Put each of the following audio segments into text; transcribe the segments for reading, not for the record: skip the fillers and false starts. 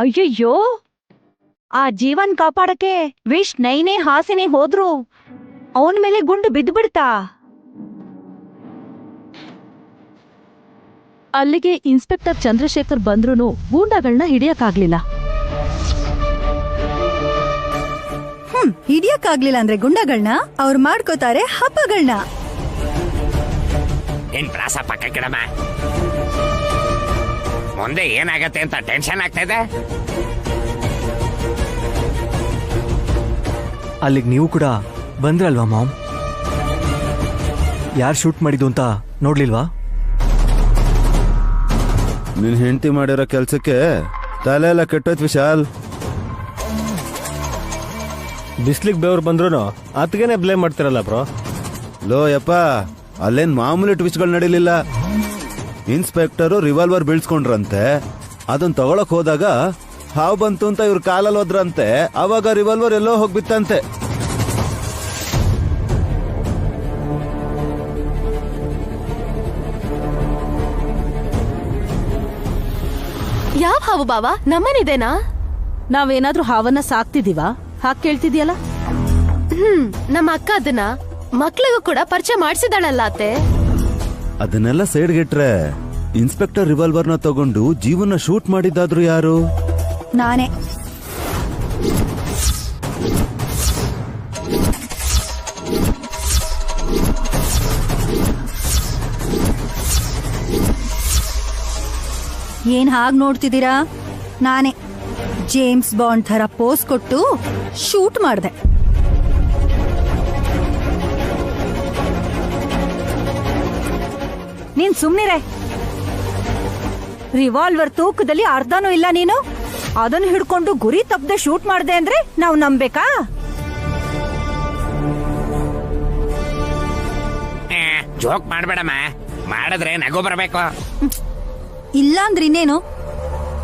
ಅಯ್ಯಯ್ಯೋ, ಆ ಜೀವನ್ ಕಾಪಾಡಕ್ಕೆ ವಿಶ್ ನೈನೇ ಹಾಸಿನಿ ಹೋದ್ರು ಅವನ್ ಮೇಲೆ ಗುಂಡು ಬಿದ್ದ್ಬಿಡ್ತಾ. ಅಲ್ಲಿಗೆ ಇನ್ಸ್ಪೆಕ್ಟರ್ ಚಂದ್ರಶೇಖರ್ ಬಂದ್ರೂ ಗೂಂಡಾಗಳನ್ನ ಹಿಡಿಯಕ್ಕಾಗ್ಲಿಲ್ಲ. ಹಿಡಿಯಕ್ಕಾಗ್ಲಿಲ್ಲ ಅಂದ್ರೆ ಗುಂಡಗಳನ್ನ ಅವ್ರು ಮಾಡ್ಕೋತಾರೆ ಹಬ್ಬಗಳನ್ನ. ಏನ್ ಪ್ರಾಸ ಪಕ್ಕ ಕಿಡಮ, ಮುಂದೆ ಏನಾಗತ್ತೆ ಅಂತ ಟೆನ್ಷನ್ ಆಗ್ತಾ ಇದೆ. ಅಲ್ಲಿಗೆ ನೀವು ಕೂಡ ಬಂದ್ರಲ್ವಾ ಮಾಮ್? ಯಾರು ಶೂಟ್ ಮಾಡಿದ್ದು ಅಂತ ನೋಡ್ಲಿಲ್ವಾ? ನಿನ್ ಹೆಂಡತಿ ಮಾಡಿರೋ ಕೆಲ್ಸಕ್ಕೆ ತಲೆ ಎಲ್ಲ ಕೆಟ್ಟೋಯ್ತು ವಿಶಾಲ್. ಬಿಸ್ಲಿಗೆ ಬೆವ್ರು ಬಂದ್ರು ಅತ್ಗೆನೆ ಬ್ಲೇಮ್ ಮಾಡ್ತಿರಲ್ಲ ಬ್ರೋ. ಲೋ ಯಪ್ಪ, ಅಲ್ಲೇನ್ ಮಾಮೂಲಿ ಟ್ವಿಸ್ಟ್ಗಳು ನಡೀಲಿಲ್ಲ. ಇನ್ಸ್ಪೆಕ್ಟರು ರಿವಾಲ್ವರ್ ಬೀಳ್ಸ್ಕೊಂಡ್ರಂತೆ, ಅದನ್ನ ತಗೊಳಕ್ ಹೋದಾಗ ಹಾವು ಬಂತು ಅಂತ ಇವ್ರ ಕಾಲಲ್ಲಿ ಹೋದ್ರಂತೆ. ಅವಾಗ ರಿವಾಲ್ವರ್ ಎಲ್ಲೋ ಹೋಗ್ಬಿತ್ತಂತೆ. ಯಾವ ಹಾವು ಬಾವ? ನಮ್ಮನಿದೇನಾ? ನಾವೇನಾದ್ರೂ ಹಾವನ್ನ ಸಾಕ್ತಿದೀವ? ಹಾಕ್ ಕೇಳ್ತಿದ್ಯಲ್ಲ. ನಮ್ಮ ಅಕ್ಕ ಅದನ್ನ ಮಕ್ಳಿಗೂ ಕೂಡ ಪರಿಚಯ ಮಾಡಿಸಿದಾಳಲ್ಲ ಅತ್ತೆ. ಅದನ್ನೆಲ್ಲ ಸೈಡ್ಗಿಟ್ರೆ ಇನ್ಸ್ಪೆಕ್ಟರ್ ರಿವಾಲ್ವರ್ನ ತಗೊಂಡು ಜೀವನ ಶೂಟ್ ಮಾಡಿದ್ದಾದ್ರು ಯಾರು? ನಾನೇ. ಏನ್ ಹಾಗ್ ನೋಡ್ತಿದ್ದೀರಾ? ನಾನೇ ಜೇಮ್ಸ್ ಬಾಂಡ್ ಥರ ಪೋಸ್ ಕೊಟ್ಟು ಶೂಟ್ ಮಾಡ್ದೆ. ನೀನ್ ಸುಮ್ನಿರೆ. ರಿವಾಲ್ವರ್ ತೂಕದಲ್ಲಿ ಅರ್ಧನೂ ಇಲ್ಲ ನೀನು. ಅದನ್ನು ಹಿಡ್ಕೊಂಡು ಗುರಿ ತಪ್ಪದೆ ಶೂಟ್ ಮಾಡ್ದೆ ಅಂದ್ರೆ ನಾವು ನಂಬೇಕಾ? ಜೋಕ್ ಮಾಡ್ಬೇಡಮ್ಮ, ಮಾಡಿದ್ರೆ ನಗು ಬರ್ಬೇಕು. ಇಲ್ಲಾಂದ್ರೆ ಇನ್ನೇನು,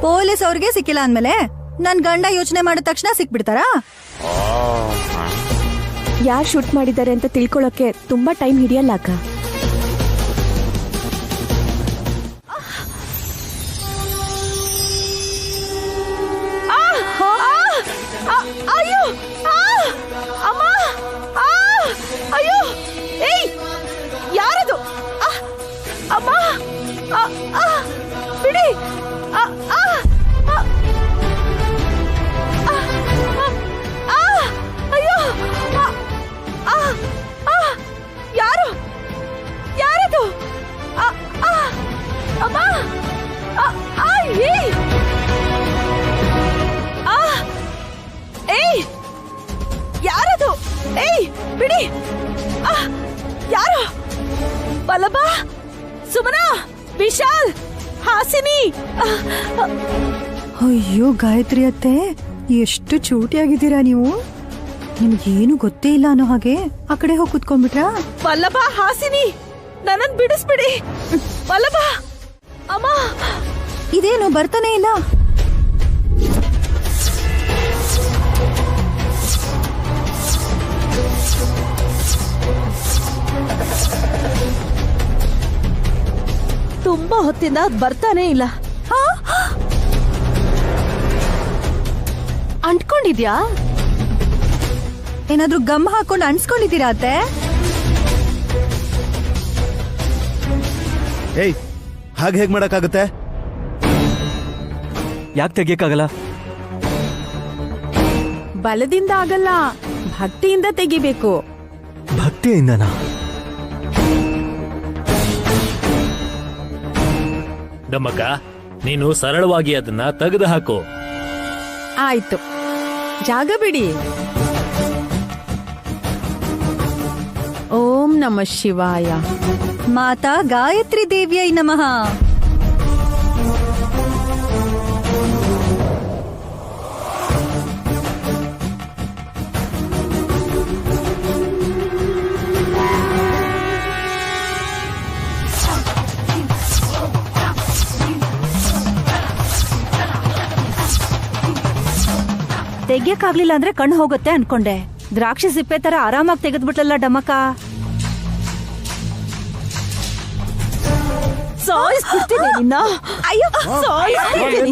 ಪೊಲೀಸ್ ಅವ್ರಿಗೆ ಸಿಕ್ಕಿಲ್ಲ ಅಂದ್ಮೇಲೆ ನನ್ ಗಂಡ ಯೋಚನೆ ಮಾಡಿದ ತಕ್ಷಣ ಸಿಕ್ಬಿಡ್ತಾರಾ? ಯಾರು ಶೂಟ್ ಮಾಡಿದ್ದಾರೆ ಅಂತ ತಿಳ್ಕೊಳಕ್ಕೆ ತುಂಬಾ ಟೈಮ್ ಹಿಡಿಯಲ್ಲ ಅಕ್ಕ. ಅಯ್ಯೋ, ಅಮ್ಮ, ಅಯ್ಯೋ, ಏಯ್, ಯಾರದು? ಅಮ್ಮ, ಬಿಡಿ. ಅಯ್ಯೋ, ಯಾರು? ಯಾರದು? ಅಮ್ಮ, ಏಯ್, ಏಯ್, ಯಾರದು? ಏಯ್, ಬಿಡಿ. ಯಾರು? ಬಲಬ, ಸುಮನಾ, ವಿಶಾಲ್, ಹಾಸಿನಿ. ಅಯ್ಯೋ ಗಾಯತ್ರಿ ಅತ್ತೆ, ಎಷ್ಟು ಚೂಟಿಯಾಗಿದ್ದೀರಾ ನೀವು. ನಿಮ್ಗೇನು ಗೊತ್ತೇ ಇಲ್ಲ ಅನ್ನೋ ಹಾಗೆ ಆ ಕಡೆ ಹೋಗಿ ಕುತ್ಕೊಂಡ್ಬಿಟ್ರಾ? ವಲ್ಲಭ, ಹಾಸಿನಿ, ನನ್ನನ್ ಬಿಡಿಸ್ಬಿಡಿ. ವಲ್ಲಭ, ಅಮ್ಮ. ಇದೇನು ಬರ್ತಾನೆ ಇಲ್ಲ? ತುಂಬಾ ಹೊತ್ತಿಂದ ಬರ್ತಾನೆ ಇಲ್ಲ. ಅಂಟ್ಕೊಂಡಿದ್ಯಾ? ಏನಾದ್ರೂ ಗಮ್ ಹಾಕೊಂಡು ಅನ್ಸ್ಕೊಂಡಿದ್ದೀರಾ ಅತ್ತೆ? ಏಯ್, ಹಾಗೆ ಹೇಗ್ ಮಾಡಕ್ಕಾಗತ್ತೆ? ಯಾಕೆ ತೆಗಿಯಕ್ಕಾಗಲ್ಲ? ಬಲದಿಂದ ಆಗಲ್ಲ, ಭಕ್ತಿಯಿಂದ ತೆಗಿಬೇಕು. ಭಕ್ತಿಯಿಂದನಾ? ನಮ್ಮಕ್ಕ, ನೀನು ಸರಳವಾಗಿ ಅದನ್ನ ತೆಗೆದು ಹಾಕು. ಆಯ್ತು, ಜಾಗ ಬಿಡಿ. ಓಂ ನಮಃ ಶಿವಾಯ. ಮಾತಾ ಗಾಯತ್ರಿ ದೇವಿಯೈ ನಮಃ. ತೆಗಿಯಕ್ಕಾಗ್ಲಿಲ್ಲ ಅಂದ್ರೆ ಕಣ್ಣು ಹೋಗುತ್ತೆ ಅನ್ಕೊಂಡೆ. ದ್ರಾಕ್ಷಿ ಸಿಪ್ಪೆ ತರ ಆರಾಮಾಗಿ ತೆಗೆದ್ಬಿಟ್ಲಲ್ಲ ಡಮಕ. ಸಾಯಿಸ್ಬಿಡ್ತೀನಿ ನಿನ್ನ. ಅಯ್ಯೋ ಸಾಯಿಸ್ಬಿಡ್ತೀನಿ.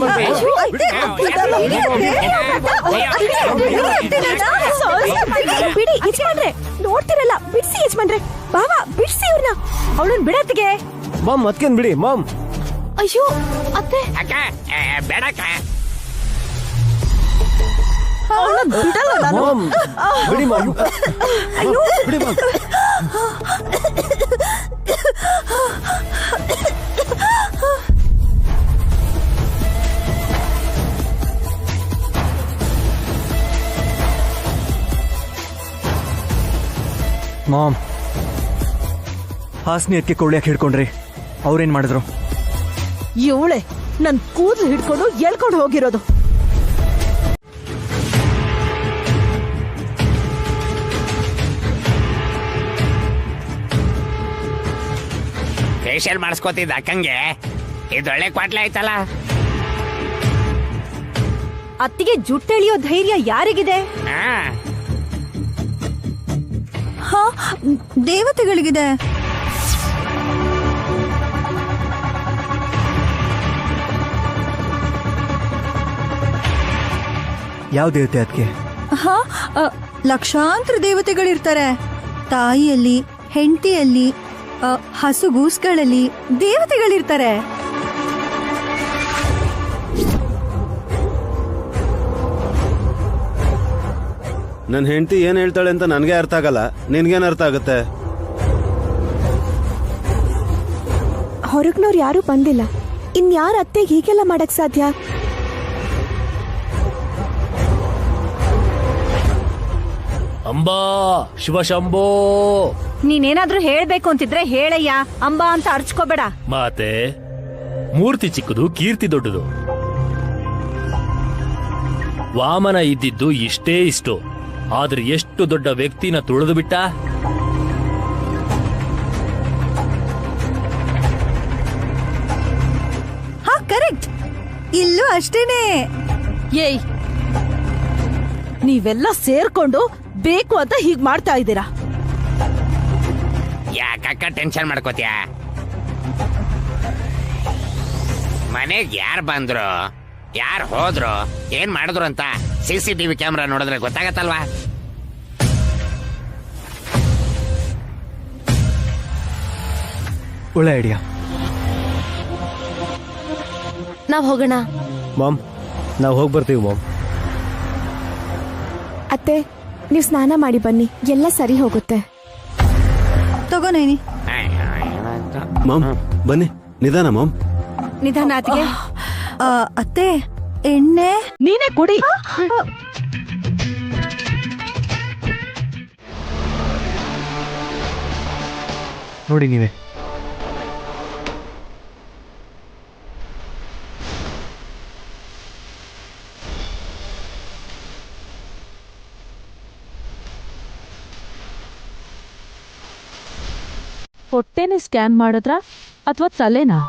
ಬಿಡಿ ಯಜಮಾನ್ರೆ, ನೋಡ್ತಿರಲ್ಲ, ಬಿಡ್ಸಿ ಯಜಮಾನ್ರೆ. ಬಾವಾ ಬಿಡ್ಸಿ ಇವ್ರನ್ನ, ಅವಳನ್ ಬಿಡತ್ತಿಗೆ. ಮಾಮ್ ಮತ್ಕೇನ್ ಬಿಡಿ ಮಾಮ್. ಅಯ್ಯೋ ಅತ್ತೆ, ಅಕ್ಕ ಬೇಡಕ್ಕ. ಅವಳನ್ನ ಬಿಡಲ್ಲ ನಾನು. ಮಾಮ್ ಬಿಡಿ ಮಾಮ್. ಅಯ್ಯೋ ಬಿಡಿ ಮಾಮ್. ಮಾಮ್, ಹಾಸ್ನಿ ಅದಕ್ಕೆ ಕೊಳ್ಳಿಯಾಕೆ ಹಿಡ್ಕೊಂಡ್ರಿ, ಅವ್ರೇನ್ ಮಾಡಿದ್ರು? ಇವಳೆ ನನ್ ಕೂದಲು ಹಿಡ್ಕೊಂಡು ಎಳ್ಕೊಂಡು ಹೋಗಿರೋದು. ಫೇಶಿಯಲ್ ಮಾಡಿಸ್ಕೋತಿದ್ದ ಅಕ್ಕಂಗೆ ಇದೊಳ್ಳೆ ಕ್ವಾಟ್ಲೆ ಆಯ್ತಲ್ಲ. ಅತ್ತಿಗೆ ಜುಟ್ಟೆಳಿಯೋ ಧೈರ್ಯ ಯಾರಿಗಿದೆ? ಹಾ, ಹಾ, ದೇವತೆಗಳಿಗಿದೆ. ಯಾವ ದೇವತೆ ಅದಕ್ಕೆ? ಹಾ, ಲಕ್ಷಾಂತರ ದೇವತೆಗಳಿರ್ತಾರೆ. ತಾಯಿಯಲ್ಲಿ, ಹೆಂಡತಿಯಲ್ಲಿ, ಹಸುಗೂಸ್ಗಳಲ್ಲಿ ದೇವತೆಗಳಿರ್ತಾರೆ. ನನ್ನ ಹೆಂಡತಿ ಏನ್ ಹೇಳ್ತಾಳೆ ಅಂತ ನನ್ಗೆ ಅರ್ಥ ಆಗಲ್ಲ, ನಿನ್ಗೇನ್ ಅರ್ಥ ಆಗುತ್ತೆ? ಹೊರಗ್ನವ್ರು ಯಾರು ಬಂದಿಲ್ಲ, ಇನ್ಯಾರ ಅತ್ತೆಗೆ ಹೀಗೆಲ್ಲ ಮಾಡಕ್ ಸಾಧ್ಯ? ಅಂಬಾ ಶಿವಶಂಭೋ. ನೀನೇನಾದ್ರೂ ಹೇಳ್ಬೇಕು ಅಂತಿದ್ರೆ ಹೇಳಯ್ಯ, ಅಂಬಾ ಅಂತ ಅರ್ಚ್ಕೋಬೇಡ. ಮಾತೆ, ಮೂರ್ತಿ ಚಿಕ್ಕದು, ಕೀರ್ತಿ ದೊಡ್ಡದು. ವಾಮನ ಇದ್ದಿದ್ದು ಇಷ್ಟೇ ಇಷ್ಟು, ಆದ್ರೆ ಎಷ್ಟು ದೊಡ್ಡ ವ್ಯಕ್ತಿನ ತುಳಿದು ಬಿಟ್ಟ. ಹಾ, ಕರೆಕ್ಟ್. ಇಲ್ಲೂ ಅಷ್ಟೇನೆ. ಏಯ್, ನೀವೆಲ್ಲ ಸೇರ್ಕೊಂಡು ಬೇಕು ಅಂತ ಹೀಗ್ ಮಾಡ್ತಾ ಇದ್ದೀರಾ. ಯಾಕಕ್ಕ ಟೆನ್ಷನ್ ಮಾಡ್ಕೋತೀಯ? ಮನೆಗ್ ಯಾರು ಬಂದ್ರು, ಯಾರು ಹೋದ್ರು, ಏನ್ ಮಾಡಿದ್ರು ಅಂತ CCTV ಕ್ಯಾಮ್ರಾ ನೋಡಿದ್ರೆ ಗೊತ್ತಾಗತ್ತಲ್ವಾ? ಒಳ್ಳೆ ಐಡಿಯಾ. ನಾವ್ ಹೋಗೋಣ. ಮಾಮ್, ನಾವು ಹೋಗಿ ಬರ್ತೀವಿ ಮಾಮ್. ಅತ್ತೆ, ನೀವು ಸ್ನಾನ ಮಾಡಿ ಬನ್ನಿ, ಎಲ್ಲ ಸರಿ ಹೋಗುತ್ತೆ. ತಗೋನೇನಿ. ಮಾಮ್ ಬನ್ನಿ, ನಿಧಾನ ಮಾಮ್. ನಿಧಾನ ಅತ್ತಿಗೆ. ಅತ್ತೆ, ಎಣ್ಣೆ. ನೀನೇ ಕೊಡಿ. ನೋಡಿ ನೀವೇ. ಹೊಟ್ಟೆನೆ ಸ್ಕ್ಯಾನ್ ಮಾಡಿದ್ರ ಅಥವಾ ತಲೆನಾ?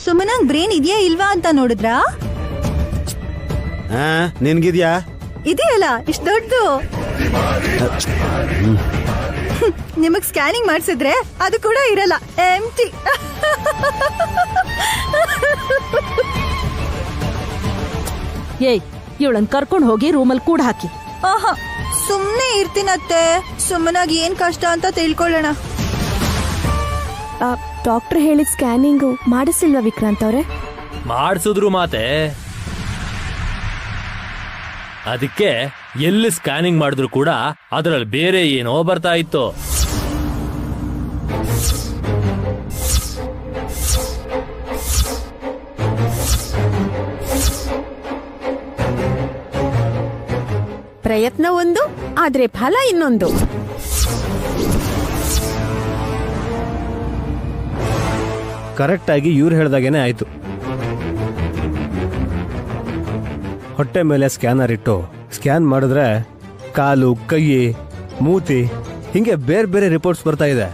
ಸುಮ್ಮನಂಗ್ ಬ್ರೇನ್ ಇದೆಯಾ ಇಲ್ವಾ ಅಂತ ನೋಡಿದ್ರಾ? ನಿನ್ಗಿದ್ಯಾ? ಇದೆಯಲ್ಲ, ಇಷ್ಟು ದೊಡ್ಡದು. ನಿಮಗ್ ಸ್ಕ್ಯಾನಿಂಗ್ ಮಾಡ್ಸಿದ್ರೆ ಅದು ಕೂಡ ಇರಲ್ಲ, ಎಂಟಿ. ಏಯ್, ಇವಳನ್ ಕರ್ಕೊಂಡು ಹೋಗಿ ರೂಮಲ್ಲಿ ಕೂಡ ಹಾಕಿ. ಆಹಾ, ಸುಮ್ನೆ ಇರ್ತೀನತ್ತೆ. ಸುಮ್ಮನಾಗಿ ಏನ್ ಕಷ್ಟ ಅಂತ ತಿಳ್ಕೊಳ್ಳೋಣ. ಡಾಕ್ಟರ್ ಹೇಳಿದ ಸ್ಕ್ಯಾನಿಂಗು ಮಾಡಿಸಿಲ್ವಾ ವಿಕ್ರಾಂತ್ ಅವ್ರೆ? ಮಾಡಿಸಿದ್ರು ಮಾತೆ. ಅದಕ್ಕೆ ಎಲ್ಲಿ ಸ್ಕ್ಯಾನಿಂಗ್ ಮಾಡಿದ್ರು ಕೂಡ ಅದರಲ್ಲಿ ಬೇರೆ ಏನೋ ಬರ್ತಾ ಇತ್ತು. ಪ್ರಯತ್ನ ಒಂದು, ಆದ್ರೆ ಫಲ ಇನ್ನೊಂದು. ಕರೆಕ್ಟ್ ಆಗಿ ಇವ್ರು ಹೇಳ್ದಾಗೇನೆ ಆಯ್ತು. ಹೊಟ್ಟೆ ಮೇಲೆ ಸ್ಕ್ಯಾನರ್ ಇಟ್ಟು ಸ್ಕ್ಯಾನ್ ಮಾಡಿದ್ರೆ ಕಾಲು, ಕೈ, ಮೂತಿ ಹಿಂಗೆ ಬೇರೆ ಬೇರೆ ರಿಪೋರ್ಟ್ಸ್ ಬರ್ತಾ ಇದೆ.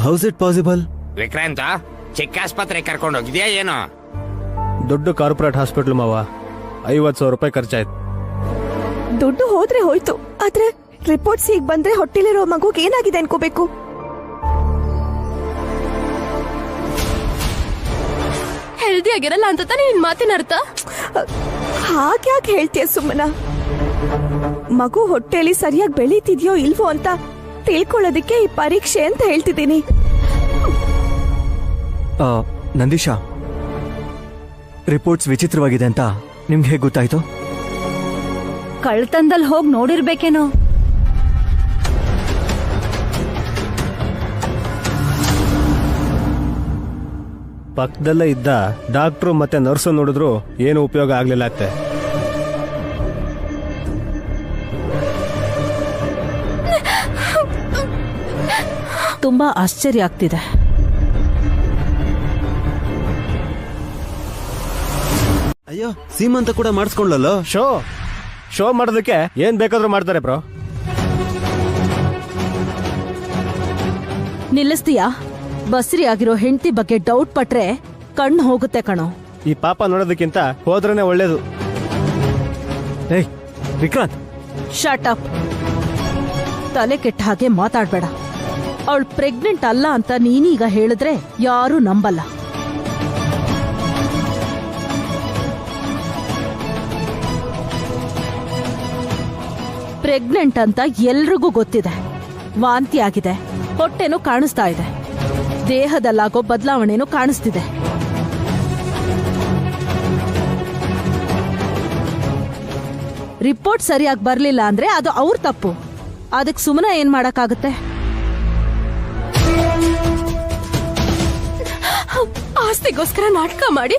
House it possible? ವಿಕ್ರಾಂತ್, ಚಿಕ್ಕ ಆಸ್ಪತ್ರೆ ಕರ್ಕೊಂಡು ಹೋಗಿದ್ಯಾ ಏನು? ದೊಡ್ಡ ಕಾರ್ಪೊರೇಟ್ ಹಾಸ್ಪಿಟ್ಲ್ ಮಾವ, 50,000 ರೂಪಾಯಿ ಖರ್ಚಾಯ್ತು. ದುಡ್ಡು ಹೋದ್ರೆ ಹೋಯ್ತು, ಆದ್ರೆ ರಿಪೋರ್ಟ್ಸ್ ಈಗ ಬಂದ್ರೆ ಹೊಟ್ಟಿಲಿರೋ ಮಗುಗೆ ಏನಾಗಿದೆ ಅನ್ಕೋಬೇಕು. ಹೆಲ್ದಿ ಆಗಿರಲ್ಲ ಅಂತ ತಾನೇ ನಿನ್ ಮಾತಿನ ಅರ್ಥ? ಹಾಗ್ಯಾಕೆ ಹೇಳ್ತೀಯ ಸುಮ್ಮನ? ಮಗು ಹೊಟ್ಟೆಲಿ ಸರಿಯಾಗಿ ಬೆಳೀತಿದ್ಯೋ ಇಲ್ವೋ ಅಂತ ತಿಳ್ಕೊಳ್ಳೋದಕ್ಕೆ ಈ ಪರೀಕ್ಷೆ ಅಂತ ಹೇಳ್ತಿದ್ದೀನಿ. ನಂದೀಶಾ, ರಿಪೋರ್ಟ್ಸ್ ವಿಚಿತ್ರವಾಗಿದೆ ಅಂತ ನಿಮ್ಗೆ ಹೇಗೆ ಗೊತ್ತಾಯ್ತು? ಕಳ್ತನದಲ್ಲಿ ಹೋಗಿ ನೋಡಿರ್ಬೇಕೇನೋ. ಪಕ್ಕದಲ್ಲೇ ಇದ್ದ ಡಾಕ್ಟ್ರು ಮತ್ತೆ ನರ್ಸು ನೋಡಿದ್ರು ಏನು ಉಪಯೋಗ ಆಗ್ಲಿಲ್ಲ ಅತ್ತೆ. ತುಂಬಾ ಆಶ್ಚರ್ಯ ಆಗ್ತಿದೆ. ಅಯ್ಯೋ, ಸೀಮಂತ ಕೂಡ ಮಾಡಿಸ್ಕೊಳ್ಳಲ್ಲ. ಶೋ ಮಾಡೋದಕ್ಕೆ ಏನ್ ಬೇಕಾದ್ರೂ ಮಾಡ್ತಾರೆ ಬ್ರೋ. ನಿಲ್ಲಿಸ್ತೀಯಾ? ಬಸ್ರಿ ಆಗಿರೋ ಹೆಂಡತಿ ಬಗ್ಗೆ ಡೌಟ್ ಪಟ್ರೆ ಕಣ್ಣು ಹೋಗುತ್ತೆ ಕಣೋ. ಈ ಪಾಪ ನೋಡೋದಕ್ಕಿಂತ ಹೋದ್ರೇನೆ ಒಳ್ಳೇದು. ಏಯ್ ವಿಕ್ರಾಂತ್, ಶಟ್ ಅಪ್. ತಲೆ ಕೆಟ್ಟ ಹಾಗೆ ಮಾತಾಡ್ಬೇಡ. ಅವಳು ಪ್ರೆಗ್ನೆಂಟ್ ಅಲ್ಲ ಅಂತ ನೀನೀಗ ಹೇಳಿದ್ರೆ ಯಾರೂ ನಂಬಲ್ಲ. ಪ್ರೆಗ್ನೆಂಟ್ ಅಂತ ಎಲ್ರಿಗೂ ಗೊತ್ತಿದೆ. ವಾಂತಿ ಆಗಿದೆ, ಹೊಟ್ಟೆನೂ ಕಾಣಿಸ್ತಾ ಇದೆ, ದೇಹದಲ್ಲಾಗೋ ಬದಲಾವಣೆನೂ ಕಾಣಿಸ್ತಿದೆ. ರಿಪೋರ್ಟ್ ಸರಿಯಾಗಿ ಬರ್ಲಿಲ್ಲ ಅಂದ್ರೆ ಅದು ಅವ್ರ ತಪ್ಪು. ಅದಕ್ಕೆ ಸುಮ್ಮನೆ ಏನ್ ಮಾಡಕ್ಕಾಗುತ್ತೆ? ಆಸ್ತಿಗೋಸ್ಕರ ನಾಟಕ ಮಾಡಿ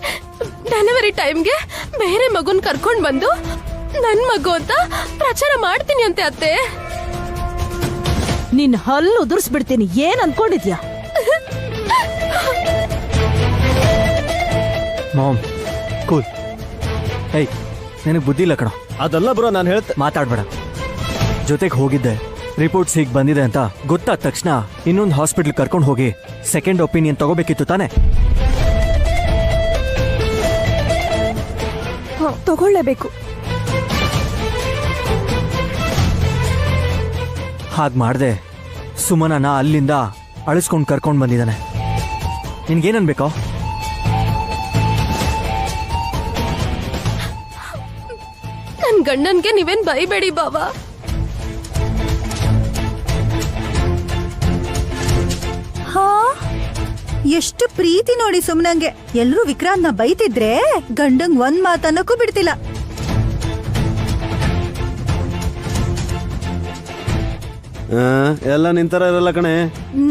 ಡೆಲಿವರಿ ಟೈಮ್ಗೆ ಬೇರೆ ಮಗುನ್ ಕರ್ಕೊಂಡ್ ಬಂದು ನನ್ ಮಗು ಅಂತ ಪ್ರಚಾರ ಮಾಡ್ತೀನಿ ಅಂತೆ ಅತ್ತೆ. ನಿನ್ ಹಲ್ಲು ಉದುರ್ಸ್ಬಿಡ್ತೀನಿ. ಏನ್ ಅನ್ಕೊಂಡಿದ್ಯಾ? Ma'am cool. ಏಯ್, ನಿನಗೆ ಬುದ್ಧಿ ಇಲ್ಲ ಕಣೋ. ಅದಲ್ಲ ಬ್ರೋ, ನಾನು ಮಾತಾಡ್ಬೇಡ. ಜೊತೆಗೆ ಹೋಗಿದ್ದೆ, ರಿಪೋರ್ಟ್ಸ್ ಹೀಗೆ ಬಂದಿದೆ ಅಂತ ಗೊತ್ತಾದ ತಕ್ಷಣ ಇನ್ನೊಂದು ಹಾಸ್ಪಿಟ್ಲ್ ಕರ್ಕೊಂಡು ಹೋಗಿ ಸೆಕೆಂಡ್ ಒಪಿನಿಯನ್ ತಗೋಬೇಕಿತ್ತು ತಾನೆ? ತಗೊಳ್ಳೇಬೇಕು. ಹಾಗೆ ಮಾಡ್ದೆ ಸುಮನನ ಅಲ್ಲಿಂದ ಅಳಿಸ್ಕೊಂಡು ಕರ್ಕೊಂಡು ಬಂದಿದ್ದಾನೆ. ನಿನ್ಗೇನನ್ಬೇಕೋ? ನನ್ ಗಂಡನ್ಗೆ ನೀವೇನ್ ಬೈಬೇಡಿ ಬಾವಾ. ಹಾ, ಎಷ್ಟು ಪ್ರೀತಿ ನೋಡಿ ಸುಮ್ನಂಗೆ. ಎಲ್ರೂ ವಿಕ್ರಾಂತ್ನ ಬೈತಿದ್ರೆ ಗಂಡಂಗ್ ಒಂದ್ ಮಾತನ್ನಕ್ಕೂ ಬಿಡ್ತಿಲ್ಲ. ಎಲ್ಲ ನಿಂತರ ಇರಲ್ಲ ಕಣೆ.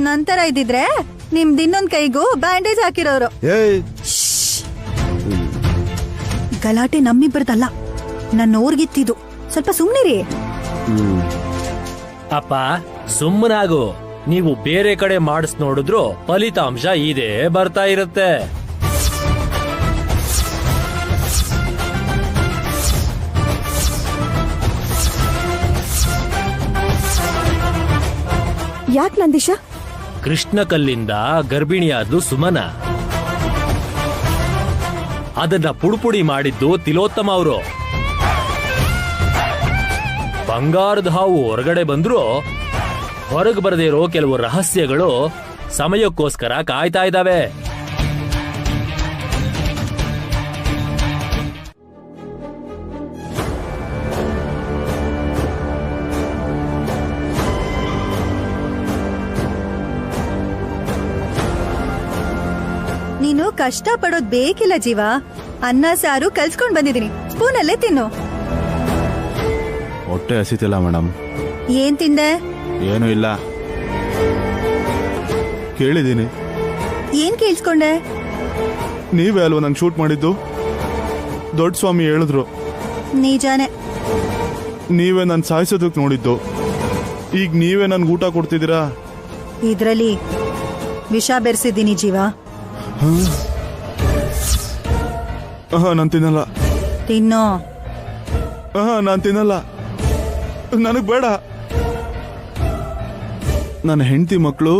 ನಂತರ ಇದ್ದಿದ್ರೆ ನಿಮ್ದು ಇನ್ನೊಂದ್ ಕೈಗೂ ಬ್ಯಾಂಡೇಜ್ ಹಾಕಿರೋರು. ಏಯ್, ಗಲಾಟೆ ನಮ್ಮಿಬ್ಬರದಲ್ಲ, ನನ್ನ ಓರ್ಗಿತ್ತಿದು. ಸ್ವಲ್ಪ ಸುಮ್ನಿರಿ. ಅಪ್ಪ ಸುಮ್ಮನಾಗು. ನೀವು ಬೇರೆ ಕಡೆ ಮಾಡಿಸ್ ನೋಡಿದ್ರು ಫಲಿತಾಂಶ ಇದೇ ಬರ್ತಾ ಇರುತ್ತೆ. ಯಾಕೆ ನಂದೀಶ? ಕೃಷ್ಣ ಕಲ್ಲಿಂದ ಗರ್ಭಿಣಿಯಾದ್ಲು ಸುಮನ. ಅದನ್ನ ಪುಡುಪುಡಿ ಮಾಡಿದ್ದು ತಿಲೋತ್ತಮ ಅವರು. ಬಂಗಾರದ ಹಾವು ಹೊರಗಡೆ ಬಂದ್ರು ಹೊರಗೆ ಬರದೇ ಇರೋ ಕೆಲವು ರಹಸ್ಯಗಳು ಸಮಯಕ್ಕೋಸ್ಕರ ಕಾಯ್ತಾ ಇದ್ದಾವೆ. ನೀನು ಕಷ್ಟ ಪಡೋದ್ ಬೇಕಿಲ್ಲ ಜೀವ. ಅನ್ನ ಸಾರು ಕಲ್ಸ್ಕೊಂಡ್ ಬಂದಿದ್ದೀನಿ, ಸ್ಪೂನಲ್ಲೇ ತಿನ್ನು. ಹೊಟ್ಟೆ ಹಸಿತಿಲ್ಲ ಮೇಡಮ್. ಏನ್ ತಿಂದೆ? ಏನೂ ಇಲ್ಲ. ಕೇಳಿದ್ದೀನಿ. ಏನ್ ಕೇಳಿಸ್ಕೊಂಡೆ? ನೀವೇ ಅಲ್ವಾ ನಂಗೆ ಶೂಟ್ ಮಾಡಿದ್ದು? ದೊಡ್ಡ ಸ್ವಾಮಿ ಹೇಳಿದ್ರು. ನಿಜಾನೆ. ನೀವೇ ನನ್ ಸಾಯಿಸೋದಕ್ಕೆ ನೋಡಿದ್ದು. ಈಗ ನೀವೇ ನನ್ಗೆ ಊಟ ಕೊಡ್ತಿದ್ದೀರಾ. ಇದ್ರಲ್ಲಿ ವಿಷ ಬೆರೆಸಿದ್ದೀನಿ ಜೀವ. ನಾನ್ ತಿನ್ನಲ್ಲ. ತಿನ್ನೋ. ನಾನ್ ತಿನ್ನಲ್ಲ, ನನಗ್ ಬೇಡ. ನನ್ನ ಹೆಂಡತಿ ಮಕ್ಕಳು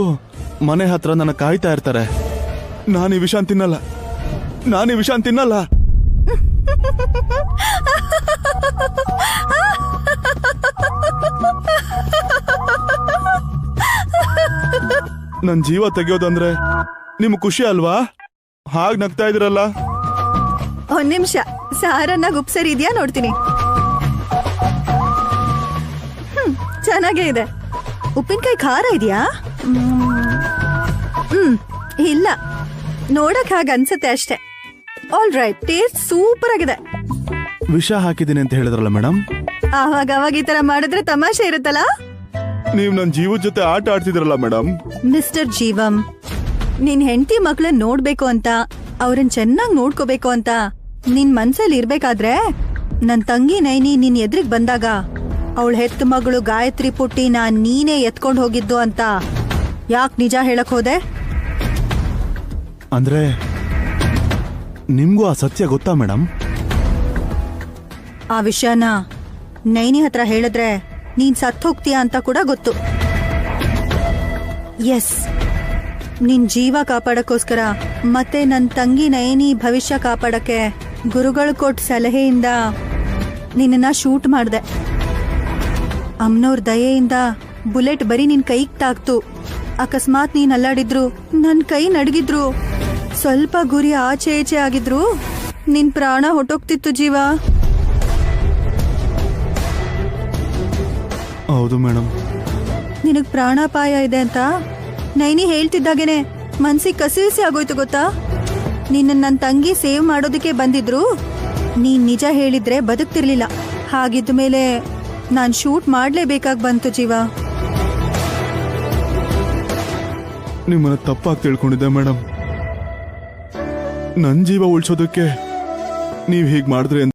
ಮನೆ ಹತ್ರ ನನ್ನ ಕಾಯ್ತಾ ಇರ್ತಾರೆ. ನಾನು ಈ ವಿಷಾನ್ ತಿನ್ನಲ್ಲ. ನನ್ ಜೀವ ತೆಗೆಯೋದಂದ್ರೆ ನಿಮ್ ಖುಷಿ ಅಲ್ವಾ? ಹಾಗ್ ನಗ್ತಾ ಇದ್ರಲ್ಲ. ಒಂದ್ ನಿಮಿಷ, ಸಾರನ್ನ ಗುಪ್ಸರಿ ಇದೆಯಾ ನೋಡ್ತೀನಿ. ಚೆನ್ನಾಗೇ ಇದೆ. ಉಪ್ಪಿನಕಾಯಿ ಖಾರ ಇದೆಯಾ? ಇಲ್ಲ, ನೋಡಕ್ ಹಾಗ ಅನ್ಸತ್ತೆ ಅಷ್ಟೇ. ಆಲ್ ರೈಟ್, ಟೇಸ್ಟ್ ಸೂಪರ್ ಆಗಿದೆ. ವಿಷ ಹಾಕಿದ್ದೀನಿ ಅಂತ ಹೇಳಿದ್ರಲ್ಲ ಮೇಡಮ್. ಅವಾಗ ಈ ತರ ಮಾಡಿದ್ರೆ ತಮಾಷೆ ಇರುತ್ತಲ್ಲ. ನೀವ್ ನನ್ ಜೀವದ ಜೊತೆ ಆಟ ಆಡ್ತಿದ್ರಲ್ಲ ಮೇಡಮ್. ಮಿಸ್ಟರ್ ಜೀವಂ, ನಿನ್ ಹೆಂಡತಿ ಮಕ್ಳನ್ನ ನೋಡ್ಬೇಕು ಅಂತ, ಅವ್ರನ್ನ ಚೆನ್ನಾಗ್ ನೋಡ್ಕೋಬೇಕು ಅಂತ ನಿನ್ ಮನ್ಸಲ್ಲಿ ಇರ್ಬೇಕಾದ್ರೆ ನನ್ ತಂಗಿ ನೈನಿ ನಿನ್ ಎದುರಿಗೆ ಬಂದಾಗ ಅವಳ ಹೆತ್ತ ಮಗಳು ಗಾಯತ್ರಿ ಪುಟ್ಟಿನ ನೀನೇ ಎತ್ಕೊಂಡು ಹೋಗಿದ್ದು ಅಂತ ಯಾಕೆ ನಿಜ ಹೇಳಕ್ ಹೋದೆ? ಅಂದ್ರೆ ನಿಮ್ಗೂ ಆ ಸತ್ಯ ಗೊತ್ತಾ ಮೇಡಮ್? ಆ ವಿಷಯನ ನೈನಿ ಹತ್ರ ಹೇಳಿದ್ರೆ ನೀನ್ ಸತ್ ಹೋಗ್ತೀಯಾ ಅಂತ ಕೂಡ ಗೊತ್ತು. ಎಸ್, ನಿನ್ ಜೀವ ಕಾಪಾಡಕ್ಕೋಸ್ಕರ ಮತ್ತೆ ನನ್ ತಂಗಿ ನಯನಿ ಭವಿಷ್ಯ ಕಾಪಾಡಕ್ಕೆ ಗುರುಗಳು ಕೊಟ್ಟ ಸಲಹೆಯಿಂದ ನಿನ್ನ ಶೂಟ್ ಮಾಡ್ದೆ. ಅಮ್ನೋರ್ ದಯೆಯಿಂದ ಬುಲೆಟ್ ಬರೀ ನಿನ್ ಕೈಗ್ ತಾಕ್ತು. ಅಕಸ್ಮಾತ್ ನೀನ್ ಅಲ್ಲಾಡಿದ್ರು, ನನ್ ಕೈ ನಡಗಿದ್ರು, ಸ್ವಲ್ಪ ಗುರಿ ಆಚೆ ಈಚೆ ಆಗಿದ್ರು ನಿನ್ ಪ್ರಾಣ ಹೊಟ್ಟೋಗ್ತಿತ್ತು ಜೀವ. ಹೌದು ಮೇಡಮ್. ನಿನಗ್ ಪ್ರಾಣಾಪಾಯ ಇದೆ ಅಂತ ನೈನಿ ಹೇಳ್ತಿದ್ದಾಗೇನೆ ಮನ್ಸಿಗೆ ಕಸಿವಿಸಿ ಆಗೋಯ್ತು ಗೊತ್ತಾ? ನಿನ್ನ ನನ್ ತಂಗಿ ಸೇವ್ ಮಾಡೋದಕ್ಕೆ ಬಂದಿದ್ರು. ನೀನ್ ನಿಜ ಹೇಳಿದ್ರೆ ಬದುಕ್ತಿರ್ಲಿಲ್ಲ. ಹಾಗಿದ್ದ ಮೇಲೆ ನಾನ್ ಶೂಟ್ ಮಾಡ್ಲೇಬೇಕಾಗ್ ಬಂತು ಜೀವ. ನಿಮ್ಮನ್ನ ತಪ್ಪಾಗಿ ತಿಳ್ಕೊಂಡಿದ್ದೆ ಮೇಡಮ್. ನನ್ ಜೀವ ಉಳಿಸೋದಕ್ಕೆ ನೀವ್ ಹೀಗ್ ಮಾಡಿದ್ರಿ ಅಂತ.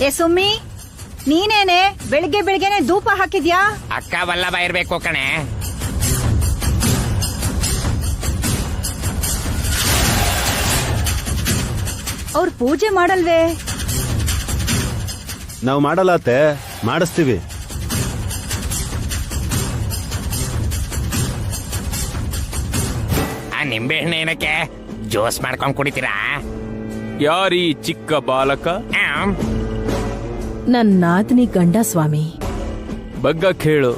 ಏ ಸುಮ್ಮಿ, ನೀನೇನೆ ಬೆಳಿಗ್ಗೆನೆ ಧೂಪ ಹಾಕಿದ್ಯಾ? ಅಕ್ಕ ವಲ್ಲಭ ಇರ್ಬೇಕು ಕಣೆ. ಅವ್ರ ಪೂಜೆ ಮಾಡಲ್ವೇ? ನಾವು ಮಾಡಲಾತೆ, ಮಾಡಿಸ್ತೀವಿ. ಆ ನಿಂಬೆ ಹಣ್ಣು ಏನಕ್ಕೆ ಜ್ಯೂಸ್ ಮಾಡ್ಕೊಂಡ್ ಕುಡಿತೀರಾ? ಯಾರೀ ಚಿಕ್ಕ ಬಾಲಕ? ನನ್ ನಾದಿನಿ ಗಂಡ ಸ್ವಾಮಿ. ಬಗ್ಗ ಕೇಳು.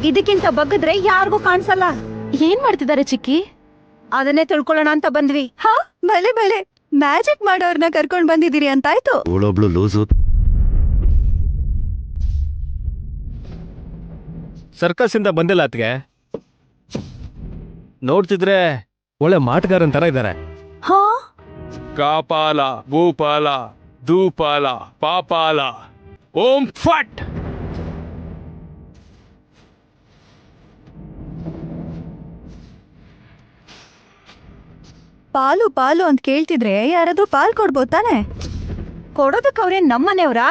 ಇದಕ್ಕಿಂತ ಬಗ್ಗದ್ರೆ ಯಾರಿಗೂ ಕಾಣಿಸಲ್ಲ. ಏನ್ ಮಾಡ್ತಿದ್ದಾರೆ ಚಿಕ್ಕಿ? ಅದನ್ನೇ ತಿಳ್ಕೊಳ್ಳೋಣ ಅಂತ ಬಂದ್ವಿ. ಹಾ, ಭಲೆ ಮ್ಯಾಜಿಕ್ ಮಾಡೋರ್ನ ಕರ್ಕೊಂಡ್ ಬಂದಿದ್ದೀರಿ ಅಂತಾಯ್ತು. ಅವಳೊಬ್ಳು ಲೂಸು. ಸರ್ಕಸ್ ಇಂದ ಬಂದಿಲ್ಲ ಅತ್ಗೆ. ನೋಡ್ತಿದ್ರೆ ಒಳ್ಳೆ ಮಾಟಗಾರನ್ ತರ ಇದ್ದಾರೆ. ಹಾ, ಕಾಪಾಲ, ಭೂಪಾಲ, ಧೂಪಾಲ, ಪಾಪಾಲ, ಓಂ ಫಟ್. ಪಾಲು ಅಂತ ಕೇಳ್ತಿದ್ರೆ ಯಾರಾದ್ರೂ ಪಾಲ್ ಕೊಡ್ಬೋದ್ ತಾನೆ? ಕೊಡೋದಕ್ಕೆ ಅವ್ರೇನ್ ನಮ್ಮನೆಯವ್ರಾ?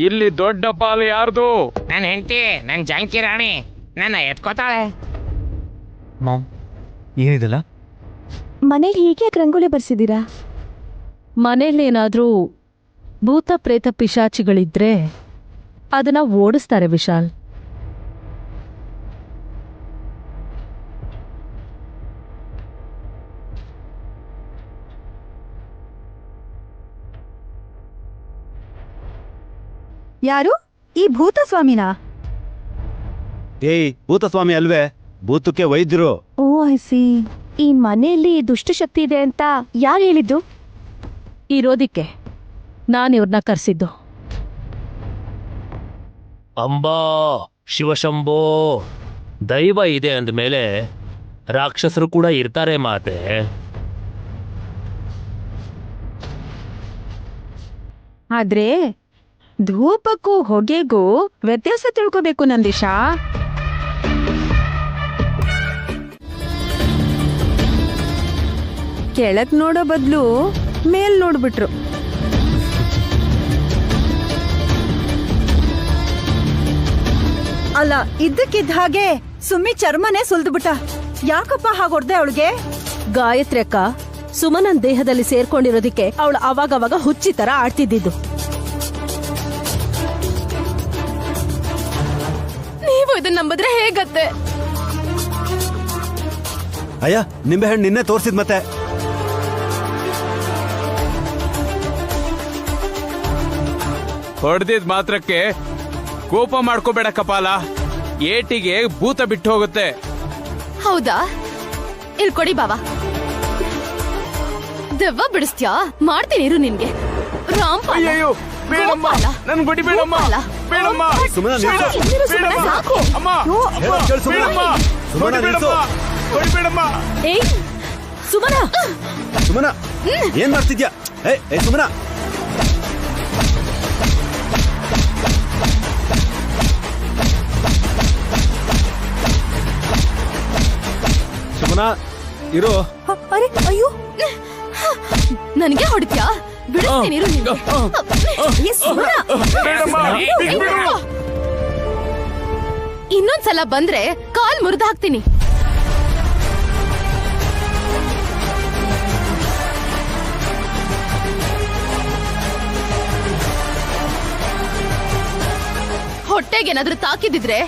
ಇಲ್ಲಿ ದೊಡ್ಡ ಪಾಲು ಯಾರ್ದು? ನನ್ ಹೆಂಡತಿ, ನನ್ ಜಾಂಕಿ ರಾಣಿ ನನ್ನ ಎತ್ಕೋತಾಳೆ. ಏನಿದೆಲ್ಲ? ಮನೇಲಿ ಹೀಗೆ ರಂಗೋಲಿ ಬರ್ಸಿದ್ದೀರಾ? ಮನೇಲೇನಾದ್ರೂ ಭೂತ ಪ್ರೇತ ಪಿಶಾಚಿಗಳಿದ್ರೆ ಅದನ್ನ ಓಡಿಸ್ತಾರೆ ವಿಶಾಲ್. ಯಾರು? ಈ ಭೂತಸ್ವಾಮಿನಾ? ಏಯ್, ಭೂತಸ್ವಾಮಿ ಅಲ್ವೇ, ಭೂತಕ್ಕೆ ವೈದ್ಯರು. ಓ ಐ ಸಿ. ಈ ಮನೆಯಲ್ಲಿ ದುಷ್ಟಶಕ್ತಿ ಇದೆ ಅಂತ ಯಾರು ಹೇಳಿದ್ದು? ಇರೋದಿಕ್ಕೆ ನಾನು ಇವ್ರನ್ನ ಕರ್ಸಿದ್ದು. ಅಂಬಾ ಶಿವಶಂಭೋ, ದೈವ ಇದೆ ಅಂದಮೇಲೆ ರಾಕ್ಷಸರು ಕೂಡ ಇರ್ತಾರೆ ಮಾತೆ. ಆದ್ರೆ ಧೂಪಕ್ಕೂ ಹೊಗೆಗೂ ವ್ಯತ್ಯಾಸ ತಿಳ್ಕೋಬೇಕು ನಂದೀಶಾ. ಕೆಳಗ್ ನೋಡೋ ಬದ್ಲು ಮೇಲ್ ನೋಡ್ಬಿಟ್ರು. ಅಲ್ಲ, ಇದ್ದಕ್ಕಿದ್ದ ಹಾಗೆ ಸುಮ್ಮಿ ಚರ್ಮನೇ ಸುಲ್ದ್ಬಿಟ್ಟ. ಯಾಕಪ್ಪ ಹಾಗೊಡ್ದೆ ಅವಳಿಗೆ? ಗಾಯತ್ರಿ ಅಕ್ಕ ಸುಮನನ್ ದೇಹದಲ್ಲಿ ಸೇರ್ಕೊಂಡಿರೋದಕ್ಕೆ ಅವಳು ಅವಾಗವಾಗ ಹುಚ್ಚಿ ತರ ಆಡ್ತಿದ್ದಿದ್ದು. ನೀವು ಇದನ್ನ ನಂಬಿದ್ರೆ ಹೇಗತ್ತೆ? ಅಯ್ಯ, ನಿಂಬೆಹಣ್ಣು ನಿನ್ನೆ ತೋರ್ಸಿದ್ ಮತ್ತೆ. ಹೊಡೆದಿದ್ ಮಾತ್ರಕ್ಕೆ ಕೋಪ ಮಾಡ್ಕೋಬೇಡ ಕಪಾಲ. ಏಟಿಗೆ ಭೂತ ಬಿಟ್ಟು ಹೋಗುತ್ತೆ. ಹೌದಾ? ಇಲ್ ಕೊಡಿ ಬಾವ. ದೆವ್ವ ಬಿಡಿಸ್ತ್ಯಾ? ಮಾಡ್ತೀನಿ ಇರು ನಿನ್ಗೆ. ರಾಮ್ಪಾಲ, ಬೇಡಮ್ಮ, ನನ್ ಗುಡಿ ಬೇಡಮ್ಮ, ಬೇಡಮ್ಮ, ಸುಮ್ಮನೆ ನಿಲ್ಸು. ಸಾಕು. ಅಮ್ಮ, ಹೇಳೋದ್ ಕೇಳು ಸುಮ್ಮನೆ. ಬೇಡಮ್ಮ, ಸುಮ್ಮನೆ ನಿಲ್ಸು. ಗುಡಿ ಬೇಡಮ್ಮ. ಏಯ್ ಸುಮನ, ಸುಮನ, ಏನ್ ಮಾಡ್ತಿದ್ಯಾ? ಏ ಸುಮನ, ಸುಮನಾ ಇರೋ. ಅರೆ ಅಯ್ಯೋ, ನನಗೆ ಹೊಡಿತ್ಯಾ? ಬಿಡಿಸ್ತೀನಿ ಇರು ನಿನ್ಗೆ. ಇನ್ನೊಂದ್ಸಲ ಬಂದ್ರೆ ಕಾಲ್ ಮುರಿದು ಹಾಕ್ತೀನಿ. ಹೊಟ್ಟೆಗೇನಾದ್ರೂ ತಾಕಿದಿದ್ರೆ